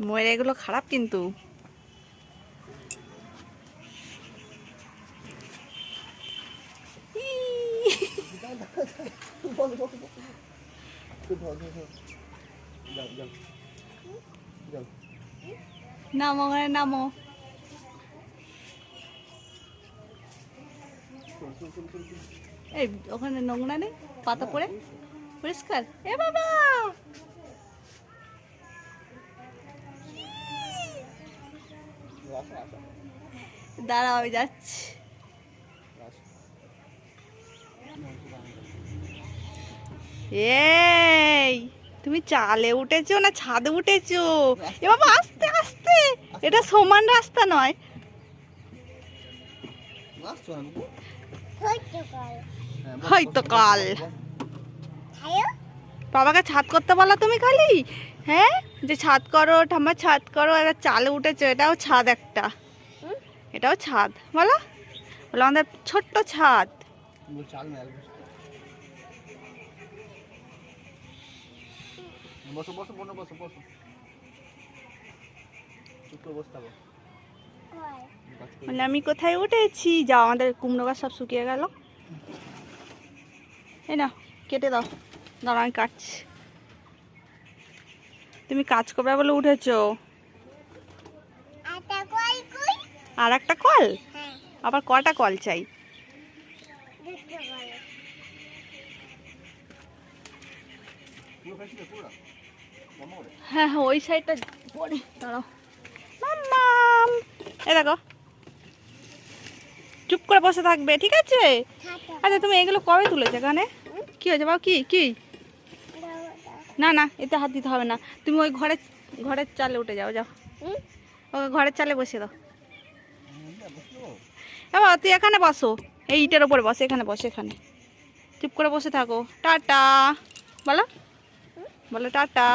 ময়রা এগুলো খারাপ কিন্তু। নামো ওখানে নামো। এই ওখানে নোংরা নেই, পাতা পড়ে পরিষ্কার। এ বাবা দাঁড়াও আমি যাচ্ছি। এই তুমি চালে উঠেছো না ছাদে উঠেছো? এ বাবা আস্তে আস্তে, এটা সমান রাস্তা নয়। হয়তো কাল বাবাকে ছাদ করতে বলো তুমি খালি। হ্যাঁ যে ছাদ করো ঠাম্মা ছাদ করো, এবার চালে উঠেছো, এটাও ছাদ একটা, এটাও ছাদ বলো, বলো আমাদের ছোট্ট ছাদ। মানে আমি কোথায় উঠেছি? যাও, আমাদের কুমড়ো গাছ সব শুকিয়ে গেল। এই না কেটে দাও, দাঁড়া আমি কাটছি। তুমি কাজ করবে বলে উঠেছো। আর একটা কল? আবার কটা কল চাই? হ্যাঁ হ্যাঁ ওই সাইডটা পরে দাঁড়াও। মাম্মাম এই দেখো, চুপ করে বসে থাকবে ঠিক আছে? আচ্ছা তুমি এগুলো কবে তুলেছো এখানে? কি হয়েছে বাবা? কি কি? না না এতে হাত দিতে হবে না, তুমি ওই ঘরের চালে উঠে যাও, যাও ওই ঘরের চালে বসে দাও। বাবা তুই এখানে বসো, এই ইটের ওপরে বসে, এখানে বসে, এখানে চুপ করে বসে থাকো। টাটা বলো, বলো টাটা।